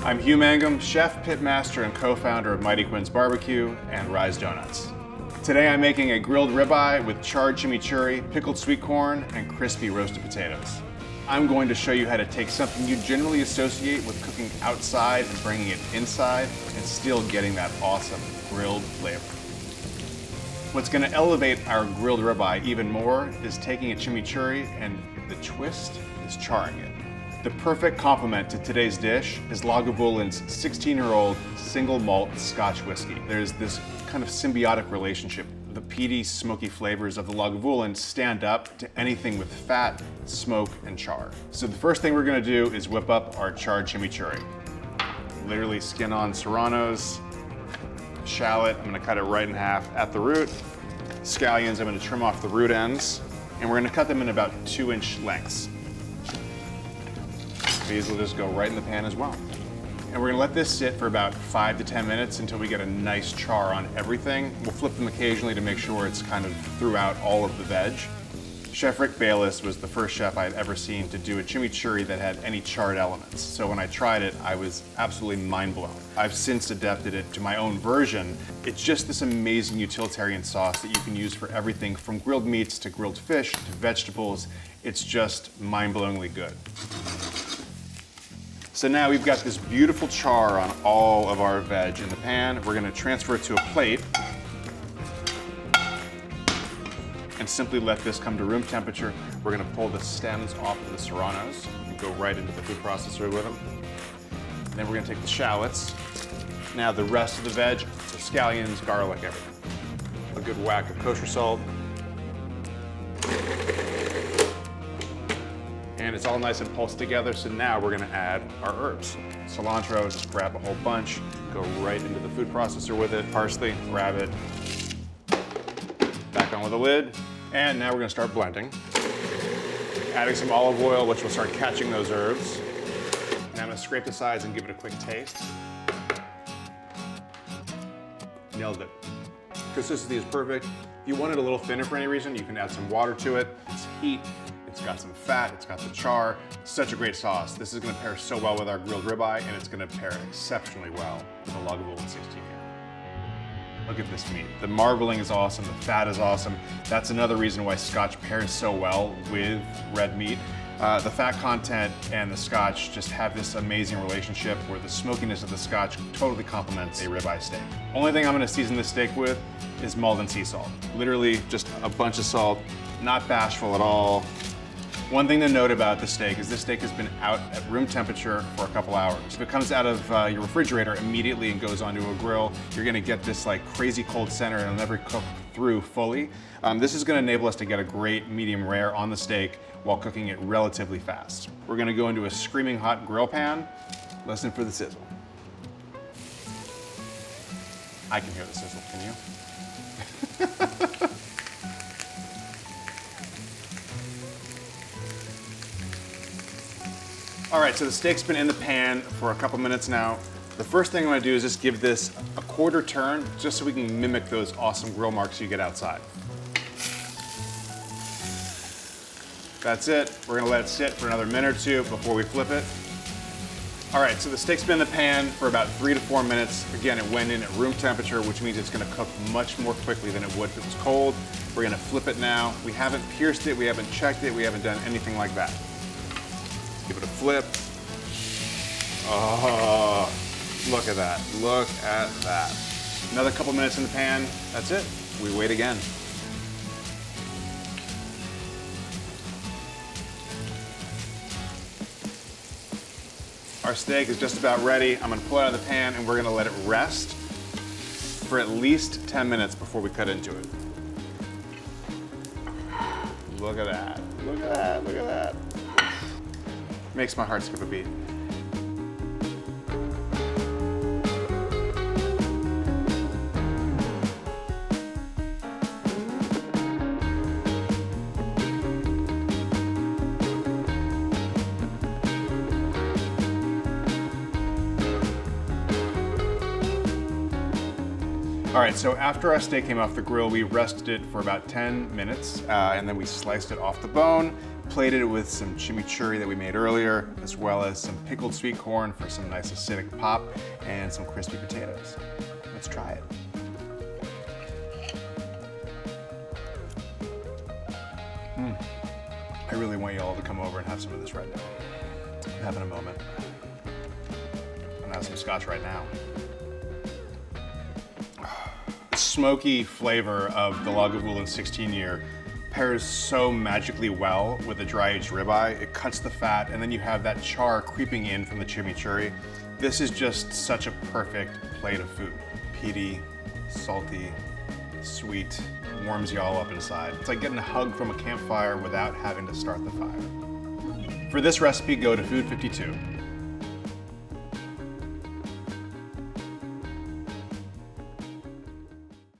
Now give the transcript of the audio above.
I'm Hugh Mangum, chef, pitmaster, and co-founder of Mighty Quinn's Barbecue and Rise Donuts. Today I'm making a grilled ribeye with charred chimichurri, pickled sweet corn, and crispy roasted potatoes. I'm going to show you how to take something you generally associate with cooking outside and bringing it inside and still getting that awesome grilled flavor. What's going to elevate our grilled ribeye even more is taking a chimichurri, and the twist is charring it. The perfect complement to today's dish is Lagavulin 16-year-old single malt Scotch whiskey. There's this kind of symbiotic relationship. The peaty, smoky flavors of the Lagavulin stand up to anything with fat, smoke, and char. So the first thing we're gonna do is whip up our charred chimichurri. Literally skin on serranos, shallot, I'm gonna cut it right in half at the root. Scallions, I'm gonna trim off the root ends, and we're gonna cut them in about 2-inch lengths. These will just go right in the pan as well. And we're gonna let this sit for about 5 to 10 minutes until we get a nice char on everything. We'll flip them occasionally to make sure it's kind of throughout all of the veg. Chef Rick Bayless was the first chef I had ever seen to do a chimichurri that had any charred elements. So when I tried it, I was absolutely mind blown. I've since adapted it to my own version. It's just this amazing utilitarian sauce that you can use for everything from grilled meats to grilled fish to vegetables. It's just mind-blowingly good. So now we've got this beautiful char on all of our veg in the pan. We're gonna transfer it to a plate and simply let this come to room temperature. We're gonna pull the stems off of the serranos and go right into the food processor with them. And then we're gonna take the shallots. Now the rest of the veg, so scallions, garlic, everything. A good whack of kosher salt. And it's all nice and pulsed together, so now we're gonna add our herbs. Cilantro, just grab a whole bunch, go right into the food processor with it. Parsley, grab it, back on with the lid. And now we're gonna start blending. Adding some olive oil, which will start catching those herbs. And I'm gonna scrape the sides and give it a quick taste. Nailed it. Consistency is perfect. If you want it a little thinner for any reason, you can add some water to it. It's heat. It's got some fat, it's got the char. Such a great sauce. This is gonna pair so well with our grilled ribeye, and it's gonna pair exceptionally well with the Lagavulin 16. Look at this meat. The marbling is awesome, the fat is awesome. That's another reason why Scotch pairs so well with red meat. The fat content and the Scotch just have this amazing relationship where the smokiness of the Scotch totally complements a ribeye steak. Only thing I'm gonna season this steak with is Maldon sea salt. Literally just a bunch of salt, not bashful at all. One thing to note about the steak is this steak has been out at room temperature for a couple hours. If it comes out of your refrigerator immediately and goes onto a grill, you're gonna get this like crazy cold center and it'll never cook through fully. This is gonna enable us to get a great medium rare on the steak while cooking it relatively fast. We're gonna go into a screaming hot grill pan. Listen for the sizzle. I can hear the sizzle, can you? All right, so the steak's been in the pan for a couple minutes now. The first thing I'm gonna do is just give this a quarter turn, just so we can mimic those awesome grill marks you get outside. That's it. We're gonna let it sit for another minute or two before we flip it. All right, so the steak's been in the pan for about 3 to 4 minutes. Again, it went in at room temperature, which means it's gonna cook much more quickly than it would if it was cold. We're gonna flip it now. We haven't pierced it, we haven't checked it, we haven't done anything like that. Give it a flip. Oh, look at that. Look at that. Another couple minutes in the pan. That's it. We wait again. Our steak is just about ready. I'm gonna pull it out of the pan and we're gonna let it rest for at least 10 minutes before we cut into it. Look at that. Look at that. Look at that. Makes my heart skip a beat. All right, so after our steak came off the grill, we rested it for about 10 minutes, and then we sliced it off the bone, Plated it with some chimichurri that we made earlier, as well as some pickled sweet corn for some nice acidic pop, and some crispy potatoes. Let's try it. I really want you all to come over and have some of this right now. I'm having a moment. I'm gonna have some scotch right now. The smoky flavor of the Lagavulin 16 year pairs so magically well with the dry aged ribeye. It cuts the fat, and then you have that char creeping in from the chimichurri. This is just such a perfect plate of food. Peaty, salty, sweet, warms you all up inside. It's like getting a hug from a campfire without having to start the fire. For this recipe, go to Food 52.